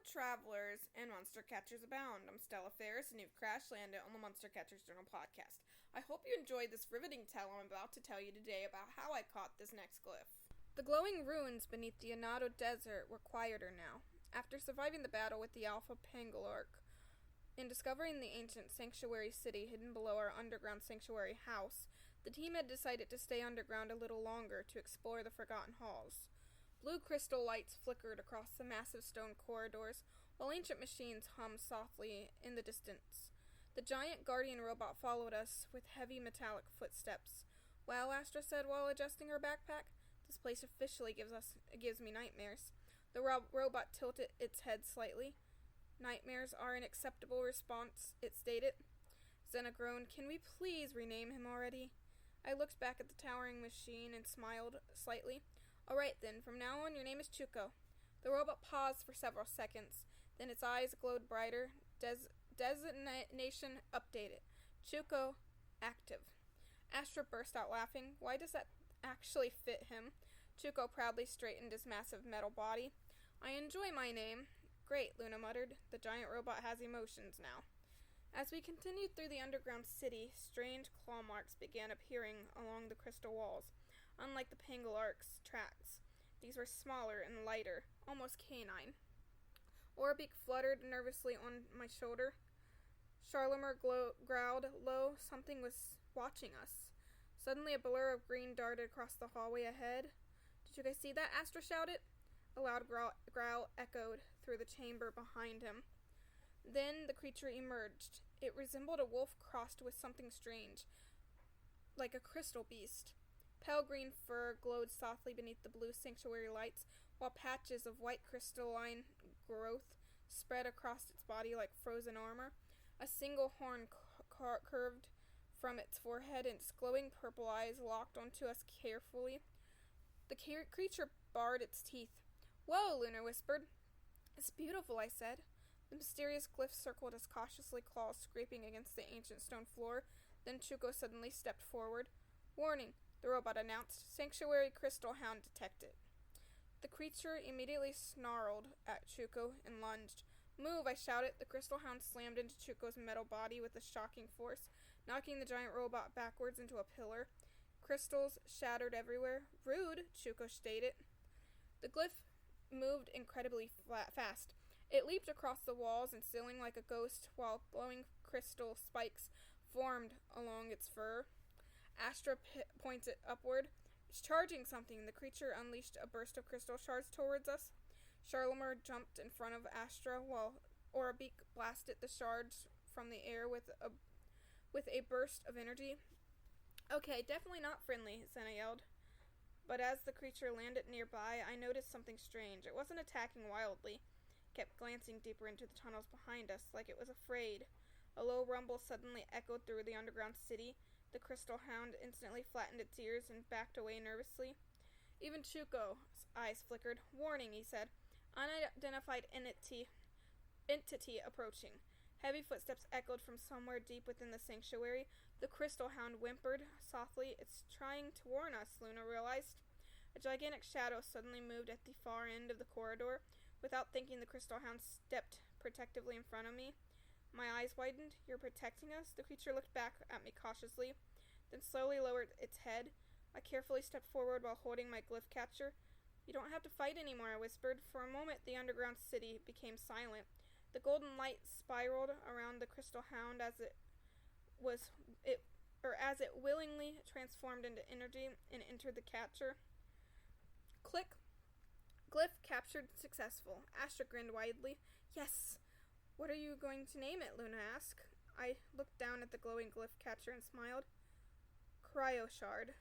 travelers, and monster catchers abound. I'm Stella Ferris, and you've crash landed on the Monster Catchers Journal podcast. I hope you enjoyed this riveting tale I'm about to tell you today about how I caught this next glyph. The glowing ruins beneath the Inado Desert were quieter now. After surviving the battle with the Alpha Pengulark, and discovering the ancient sanctuary city hidden below our underground sanctuary house, the team had decided to stay underground a little longer to explore the forgotten halls. Blue crystal lights flickered across the massive stone corridors, while ancient machines hummed softly in the distance. The giant guardian robot followed us with heavy metallic footsteps. "Well," Astra said while adjusting her backpack, "this place officially gives me nightmares." The robot tilted its head slightly. "Nightmares are an acceptable response," it stated. Zena groaned. "Can we please rename him already?" I looked back at the towering machine and smiled slightly. "All right, then. From now on, your name is Chuko." The robot paused for several seconds. Then its eyes glowed brighter. Designation updated. Chuko active. Astra burst out laughing. Why does that actually fit him? Chuko proudly straightened his massive metal body. "I enjoy my name." "Great," Luna muttered. "The giant robot has emotions now." As we continued through the underground city, strange claw marks began appearing along the crystal walls. Unlike the Pengulark's tracks, these were smaller and lighter, almost canine. Beak fluttered nervously on my shoulder. Sharlamur growled low. Something was watching us. Suddenly a blur of green darted across the hallway ahead. "Did you guys see that?" Astra shouted. A loud growl echoed through the chamber behind him. Then the creature emerged. It resembled a wolf crossed with something strange, like a crystal beast. Pale green fur glowed softly beneath the blue sanctuary lights, while patches of white crystalline growth spread across its body like frozen armor. A single horn curved from its forehead, and its glowing purple eyes locked onto us carefully. The creature bared its teeth. "Whoa," Luna whispered. "It's beautiful," I said. The mysterious glyph circled us cautiously, claws scraping against the ancient stone floor. Then Chuko suddenly stepped forward. "Warning," the robot announced. "Sanctuary crystal hound detected." The creature immediately snarled at Chuko and lunged. "Move," I shouted. The crystal hound slammed into Chuko's metal body with a shocking force, knocking the giant robot backwards into a pillar. Crystals shattered everywhere. "Rude," Chuko stated. The glyph moved incredibly fast. It leaped across the walls and ceiling like a ghost, while glowing crystal spikes formed along its fur. Astra pointed upward. "It's charging something." The creature unleashed a burst of crystal shards towards us. Sharlamur jumped in front of Astra, while Beak blasted the shards from the air with a burst of energy. "Okay, definitely not friendly," Zena yelled. But as the creature landed nearby, I noticed something strange. It wasn't attacking wildly. Kept glancing deeper into the tunnels behind us, like it was afraid. A low rumble suddenly echoed through the underground city. The crystal hound instantly flattened its ears and backed away nervously. Even Chuko's eyes flickered. "Warning," he said. "Unidentified entity approaching." Heavy footsteps echoed from somewhere deep within the sanctuary. The crystal hound whimpered softly. "It's trying to warn us," Luna realized. A gigantic shadow suddenly moved at the far end of the corridor. Without thinking, the crystal hound stepped protectively in front of me. My eyes widened. "You're protecting us?" The creature looked back at me cautiously, then slowly lowered its head. I carefully stepped forward while holding my glyph catcher. "You don't have to fight anymore," I whispered. For a moment, the underground city became silent. The golden light spiraled around the crystal hound as it willingly transformed into energy and entered the catcher. Click. Glyph captured successful. Astra grinned widely. "Yes." "What are you going to name it?" Luna asked. I looked down at the glowing glyph catcher and smiled. "Cryoshard."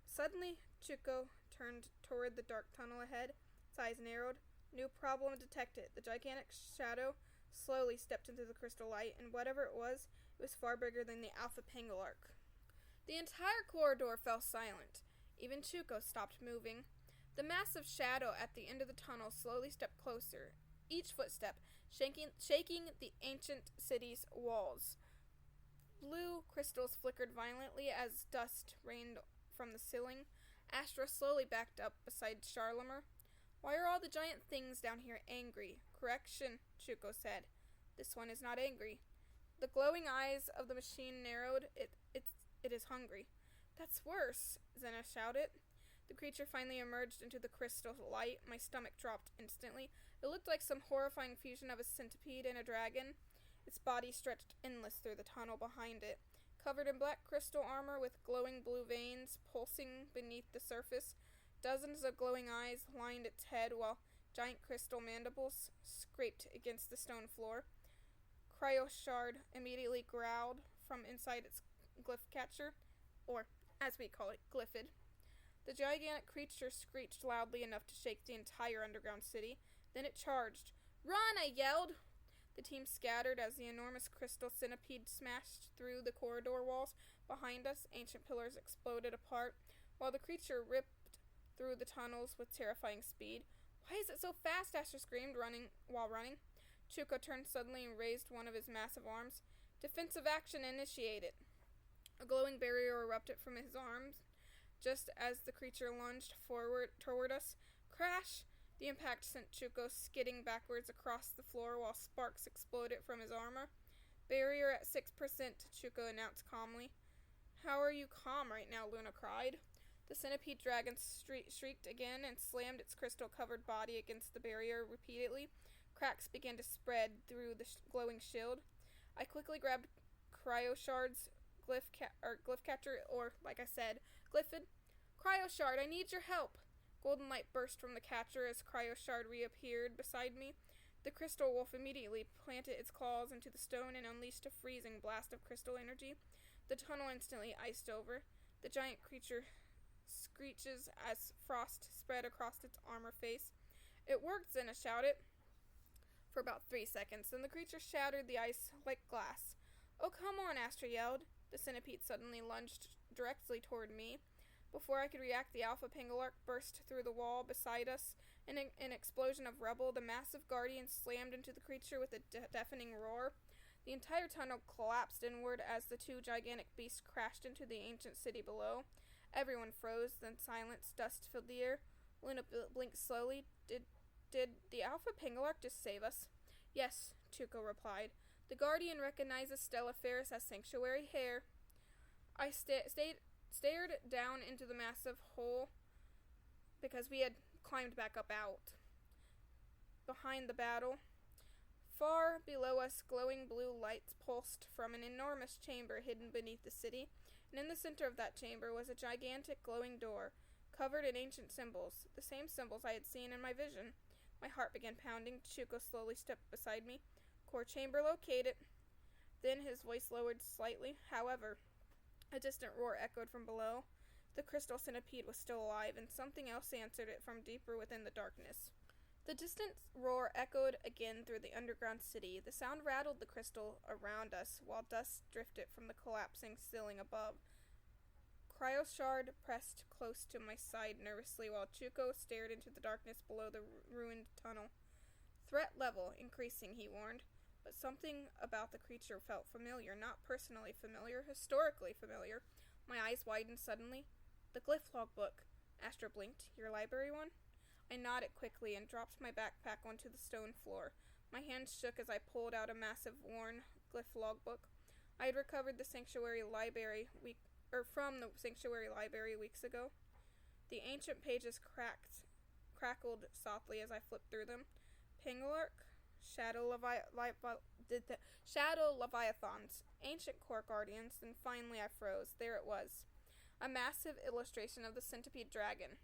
Suddenly, Chuko turned toward the dark tunnel ahead. Its eyes narrowed. "New problem detected." The gigantic shadow slowly stepped into the crystal light, and whatever it was far bigger than the Alpha Pengulark. The entire corridor fell silent. Even Chuko stopped moving. The massive shadow at the end of the tunnel slowly stepped closer, each footstep shaking the ancient city's walls. Blue crystals flickered violently as dust rained from the ceiling. Astra slowly backed up beside Sharlamur. Why are all the giant things down here angry? Correction, Chuko said. This one is not angry. The glowing eyes of the machine narrowed. It is hungry. That's worse, Zena shouted. The creature finally emerged into the crystal light. My stomach dropped instantly. It looked like some horrifying fusion of a centipede and a dragon. Its body stretched endless through the tunnel behind it. Covered in black crystal armor with glowing blue veins pulsing beneath the surface, dozens of glowing eyes lined its head while giant crystal mandibles scraped against the stone floor. Cryoshard immediately growled from inside its glyph catcher, or as we call it, glyphid. The gigantic creature screeched loudly enough to shake the entire underground city. Then it charged. Run, I yelled! The team scattered as the enormous crystal centipede smashed through the corridor walls behind us. Ancient pillars exploded apart, while the creature ripped through the tunnels with terrifying speed. Why is it so fast? Astra screamed, running. Chuko turned suddenly and raised one of his massive arms. Defensive action initiated. A glowing barrier erupted from his arms just as the creature lunged forward toward us. Crash! The impact sent Chuko skidding backwards across the floor while sparks exploded from his armor. Barrier at 6%, Chuko announced calmly. How are you calm right now? Luna cried. The centipede dragon shrieked again and slammed its crystal-covered body against the barrier repeatedly. Cracks began to spread through the glowing shield. I quickly grabbed Cryoshard's glyph catcher, or, like I said, Glyphid. Cryoshard, I need your help! Golden light burst from the catcher as Cryoshard reappeared beside me. The crystal wolf immediately planted its claws into the stone and unleashed a freezing blast of crystal energy. The tunnel instantly iced over. The giant creature screeches as frost spread across its armor face. It worked, Zena shouted. For about 3 seconds, then the creature shattered the ice like glass. Oh, come on, Astra yelled. The centipede suddenly lunged directly toward me. Before I could react, the alpha pengulark burst through the wall beside us. In an explosion of rubble, the massive guardian slammed into the creature with a deafening roar. The entire tunnel collapsed inward as the two gigantic beasts crashed into the ancient city below. Everyone froze, then silence, dust filled the air. Luna blinked slowly. Did the alpha pengulark just save us? Yes, Chuko replied. The guardian recognizes Stella Ferris as sanctuary hair. I stared down into the massive hole because we had climbed back up out. Behind the battle, far below us, glowing blue lights pulsed from an enormous chamber hidden beneath the city, and in the center of that chamber was a gigantic glowing door, covered in ancient symbols, the same symbols I had seen in my vision. My heart began pounding. Chuko slowly stepped beside me. Core chamber located. Then his voice lowered slightly. However, a distant roar echoed from below. The crystal centipede was still alive, and something else answered it from deeper within the darkness. The distant roar echoed again through the underground city. The sound rattled the crystal around us, while dust drifted from the collapsing ceiling above. Cryoshard pressed close to my side nervously, while Chuko stared into the darkness below the ruined tunnel. Threat level increasing, he warned. But something about the creature felt familiar, not personally familiar, historically familiar. My eyes widened suddenly. The Glyph logbook. Astra blinked. Your library one? I nodded quickly and dropped my backpack onto the stone floor. My hands shook as I pulled out a massive, worn Glyph logbook. I had recovered the sanctuary library from the sanctuary library weeks ago. The ancient pages crackled softly as I flipped through them. Pengulark, Shadow Leviathans, ancient core guardians, and finally I froze. There it was. A massive illustration of the centipede dragon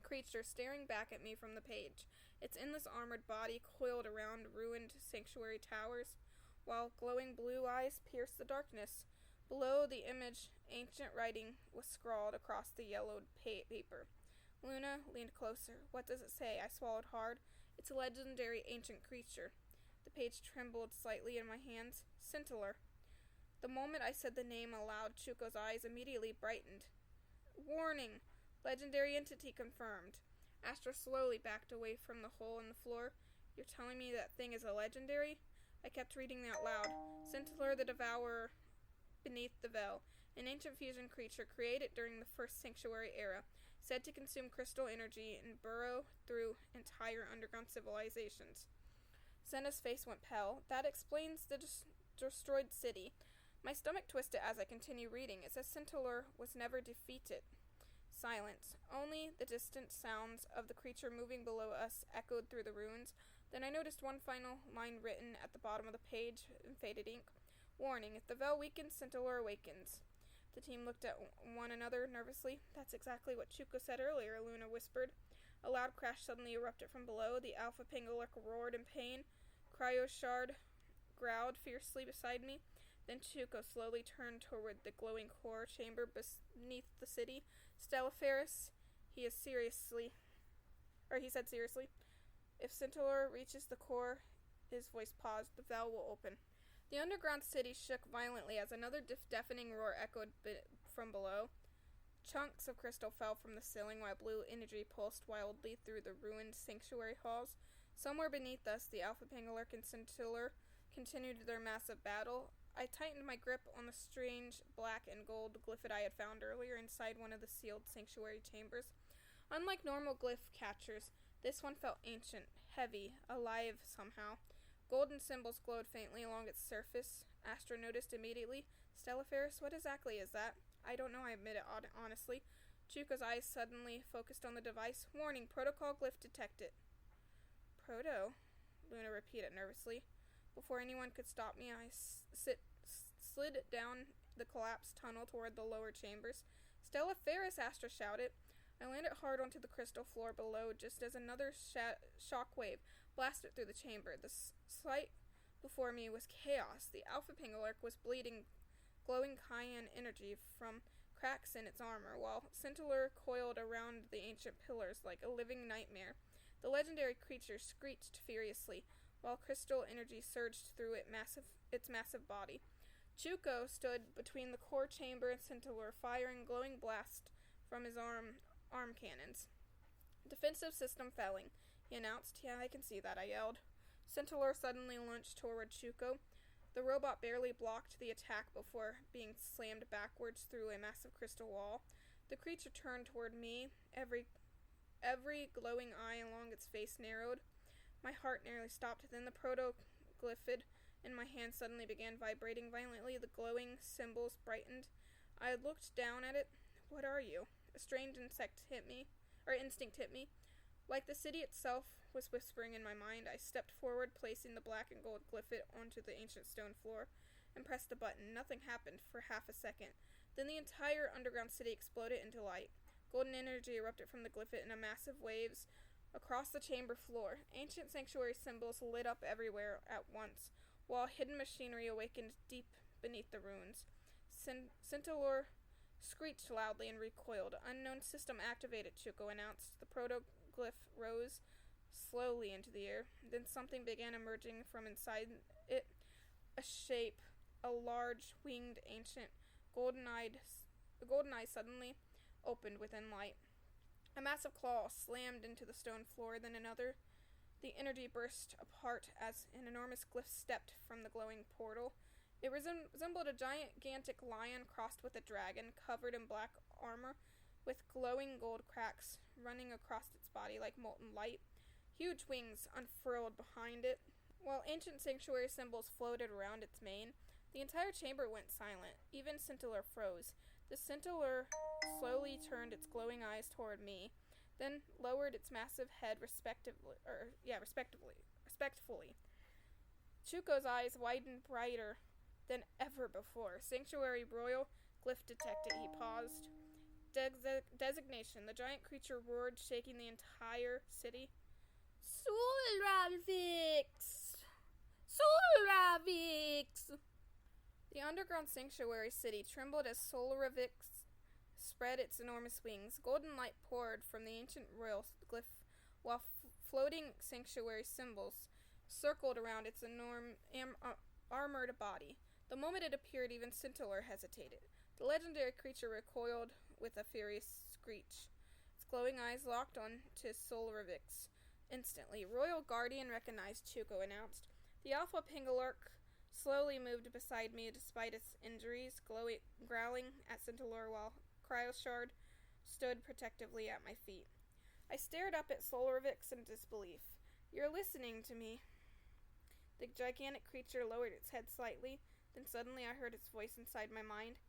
creature staring back at me from the page. Its endless armored body coiled around ruined sanctuary towers, while glowing blue eyes pierced the darkness. Below the image, ancient writing was scrawled across the yellowed paper. Luna leaned closer. What does it say? I swallowed hard. It's a legendary ancient creature. The page trembled slightly in my hands. Cetelur. The moment I said the name aloud, Chuko's eyes immediately brightened. Warning! Legendary entity confirmed. Astra slowly backed away from the hole in the floor. You're telling me that thing is a legendary? I kept reading out loud. Cetelur the Devourer. Beneath the Veil, an ancient fusion creature created during the First Sanctuary era, said to consume crystal energy and burrow through entire higher underground civilizations. Zena's face went pale. That explains the destroyed city. My stomach twisted as I continue reading. It says Cetelur was never defeated. Silence. Only the distant sounds of the creature moving below us echoed through the ruins. Then I noticed one final line written at the bottom of the page in faded ink. Warning, if the veil weakens, Cetelur awakens. The team looked at one another nervously. That's exactly what Chuko said earlier, Luna whispered. A loud crash suddenly erupted from below. The alpha pangolin roared in pain. Cryoshard growled fiercely beside me. Then Chuko slowly turned toward the glowing core chamber beneath the city. Stellaferis, he said seriously, if Cetelur reaches the core, his voice paused, the veil will open. The underground city shook violently as another deafening roar echoed from below. Chunks of crystal fell from the ceiling while blue energy pulsed wildly through the ruined sanctuary halls. Somewhere beneath us, the Alpha Pangolin and Cetelur continued their massive battle. I tightened my grip on the strange black and gold glyph I had found earlier inside one of the sealed sanctuary chambers. Unlike normal glyph catchers, this one felt ancient, heavy, alive somehow. Golden symbols glowed faintly along its surface. Astra noticed immediately. Stellaferis, what exactly is that? I don't know, I admit it honestly. Chuko's eyes suddenly focused on the device. Warning, protocol glyph detected. Proto, Luna repeated nervously. Before anyone could stop me, I slid down the collapsed tunnel toward the lower chambers. Stellaferis, Astra shouted. I landed hard onto the crystal floor below just as another shock wave blasted through the chamber. The sight before me was chaos. The Alpha Pangolin was bleeding glowing cyan energy from cracks in its armor, while Cetelur coiled around the ancient pillars like a living nightmare. The legendary creature screeched furiously, while crystal energy surged through its massive body. Chuko stood between the core chamber and Cetelur, firing glowing blasts from his arm cannons. Defensive system failing, he announced. Yeah, I can see that, I yelled. Cetelur suddenly lunged toward Chuko. The robot barely blocked the attack before being slammed backwards through a massive crystal wall. The creature turned toward me, every glowing eye along its face narrowed. My heart nearly stopped. Then the proto-glyph in my hand suddenly began vibrating violently. The glowing symbols brightened. I looked down at it. What are you? A strange instinct hit me. Like the city itself was whispering in my mind, I stepped forward, placing the black and gold glyph onto the ancient stone floor, and pressed the button. Nothing happened for half a second. Then the entire underground city exploded into light. Golden energy erupted from the glyph in a massive waves across the chamber floor. Ancient sanctuary symbols lit up everywhere at once, while hidden machinery awakened deep beneath the ruins. Cetelur screeched loudly and recoiled. Unknown system activated, Chuko announced. The proto-glyph rose slowly into the air. Then something began emerging from inside it. A shape, a large, winged, ancient, golden eyes suddenly opened within light. A massive claw slammed into the stone floor, then another. The energy burst apart as an enormous glyph stepped from the glowing portal. It resembled a gigantic lion crossed with a dragon, covered in black armor, with glowing gold cracks running across its body like molten light. Huge wings unfurled behind it, while ancient sanctuary symbols floated around its mane. The entire chamber went silent. Even Cetelur froze. The Cetelur slowly turned its glowing eyes toward me, then lowered its massive head respectfully. Chuko's eyes widened brighter than ever before. Sanctuary Royal Glyph detected. He paused. Designation. The giant creature roared, shaking the entire city. Solravix! Solravix! The underground sanctuary city trembled as Solravix spread its enormous wings. Golden light poured from the ancient royal glyph, while floating sanctuary symbols circled around its armored body. The moment it appeared, even Cetelur hesitated. The legendary creature recoiled with a furious screech. Its glowing eyes locked on to Solravix. Instantly, Royal Guardian recognized, Chuko announced. The Alpha Pangolin slowly moved beside me despite its injuries, growling at Cetelur while Cryoshard stood protectively at my feet. I stared up at Solarvix in disbelief. You're listening to me. The gigantic creature lowered its head slightly, then suddenly I heard its voice inside my mind.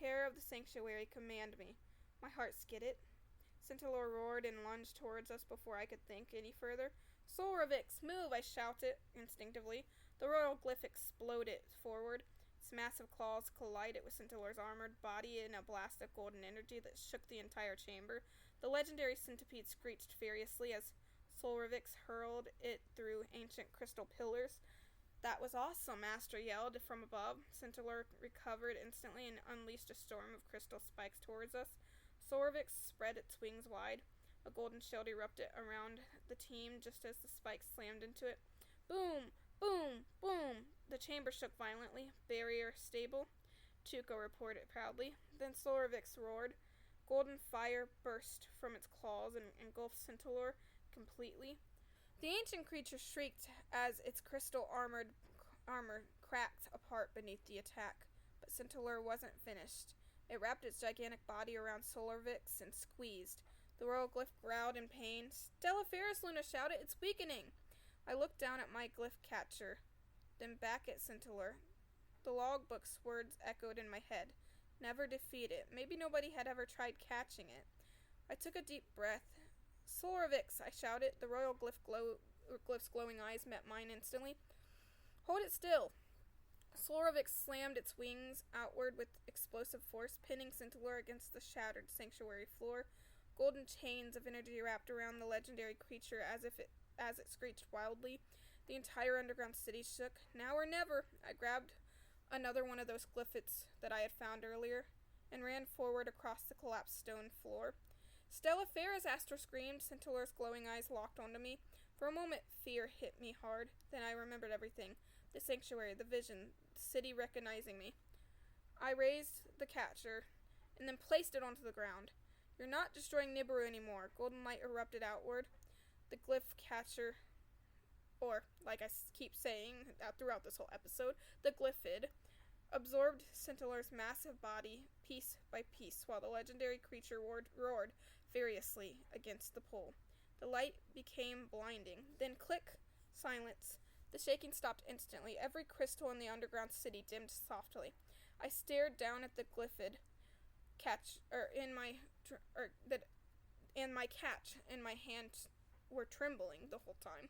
Hair of the sanctuary, command me. My heart skidded. Cetelur roared and lunged towards us before I could think any further. Solarvix, move! I shouted instinctively. The royal glyph exploded forward. Its massive claws collided with Cetelur's armored body in a blast of golden energy that shook the entire chamber. The legendary centipede screeched furiously as Solarvix hurled it through ancient crystal pillars. That was awesome, Astra yelled from above. Cetelur recovered instantly and unleashed a storm of crystal spikes towards us. Solarvix spread its wings wide. A golden shield erupted around the team just as the spikes slammed into it. Boom! Boom! Boom! The chamber shook violently. Barrier stable, Chuko reported proudly. Then Solarvix roared. Golden fire burst from its claws and engulfed Cetelur completely. The ancient creature shrieked as its crystal armor cracked apart beneath the attack. But Cetelur wasn't finished. It wrapped its gigantic body around Solarvix and squeezed. The royal glyph growled in pain. Stella Ferris, Luna shouted, it's weakening! I looked down at my glyph catcher, then back at Cetelur. The logbook's words echoed in my head. Never defeat it. Maybe nobody had ever tried catching it. I took a deep breath. Solarvix, I shouted. The royal glyph's glowing eyes met mine instantly. Hold it still. Solarvix slammed its wings outward with explosive force, pinning Cetelur against the shattered sanctuary floor. Golden chains of energy wrapped around the legendary creature as it screeched wildly. The entire underground city shook. Now or never. I grabbed another one of those glyphs that I had found earlier and ran forward across the collapsed stone floor. Stella Ferris, Astra screamed. Cetelur's glowing eyes locked onto me. For a moment, fear hit me hard. Then I remembered everything. The sanctuary, the vision, the city recognizing me. I raised the catcher and then placed it onto the ground. You're not destroying Nibiru anymore. Golden light erupted outward. The glyph catcher, or like I keep saying throughout this whole episode, the glyphid, absorbed Cetelur's massive body piece by piece while the legendary creature roared furiously against the pole. The light became blinding. Then click, silence. The shaking stopped instantly. Every crystal in the underground city dimmed softly. I stared down at the glyphid and my catch and my hands were trembling the whole time.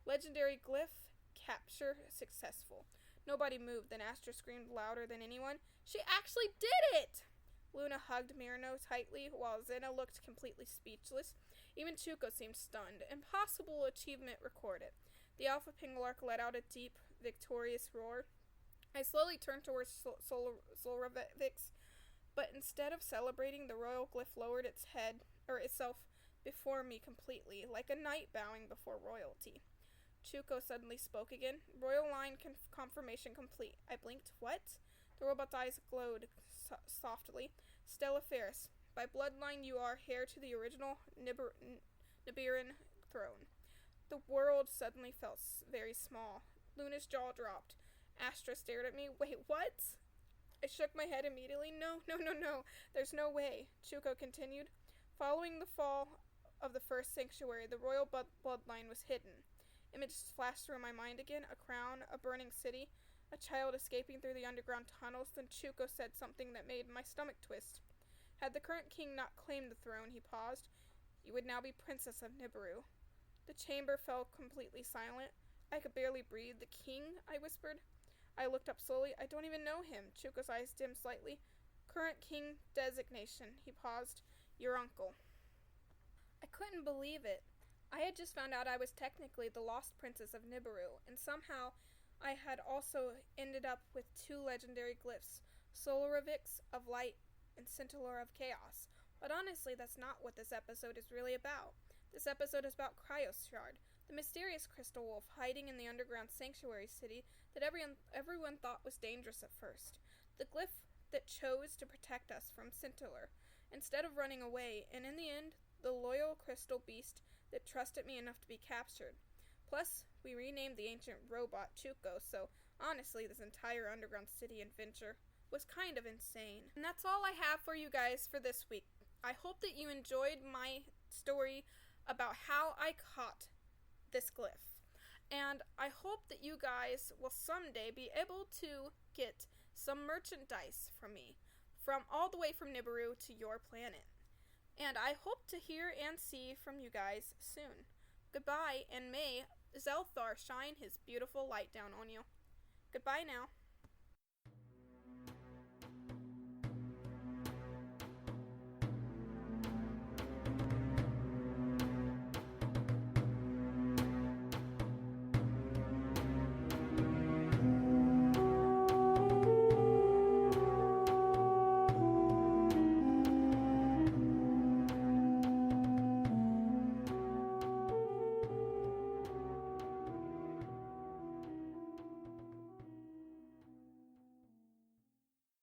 Legendary glyph capture successful. Nobody moved. Then Astra screamed louder than anyone. She actually did it! Luna hugged Mirno tightly, while Zena looked completely speechless. Even Chuko seemed stunned. Impossible achievement recorded. The Alpha Pingalark let out a deep, victorious roar. I slowly turned towards Solarvix, but instead of celebrating, the royal glyph lowered itself before me completely, like a knight bowing before royalty. Chuko suddenly spoke again. Royal line confirmation complete. I blinked. What? The robot's eyes glowed softly. Stella Ferris. By bloodline, you are heir to the original Nibiran throne. The world suddenly felt very small. Luna's jaw dropped. Astra stared at me. Wait, what? I shook my head immediately. No. There's no way. Chuko continued. Following the fall of the first sanctuary, the royal bloodline was hidden. Images flashed through my mind again. A crown, a burning city, a child escaping through the underground tunnels. Then Chuko said something that made my stomach twist. Had the current king not claimed the throne, he paused, you would now be princess of Nibiru. The chamber fell completely silent. I could barely breathe. The king? I whispered. I looked up slowly. I don't even know him. Chuko's eyes dimmed slightly. Current king designation. He paused. Your uncle. I couldn't believe it. I had just found out I was technically the lost princess of Nibiru, and somehow I had also ended up with two legendary glyphs, Solarvix of Light and Cetelur of Chaos. But honestly, that's not what this episode is really about. This episode is about Cryoshard, the mysterious crystal wolf hiding in the underground sanctuary city that everyone thought was dangerous at first. The glyph that chose to protect us from Cetelur instead of running away, and in the end, the loyal crystal beast that trusted me enough to be captured. Plus, we renamed the ancient robot Chuko, so honestly, this entire underground city adventure was kind of insane. And that's all I have for you guys for this week. I hope that you enjoyed my story about how I caught this glyph. And I hope that you guys will someday be able to get some merchandise from me, from all the way from Nibiru to your planet. And I hope to hear and see from you guys soon. Goodbye, and may Zelthar shine his beautiful light down on you. Goodbye now.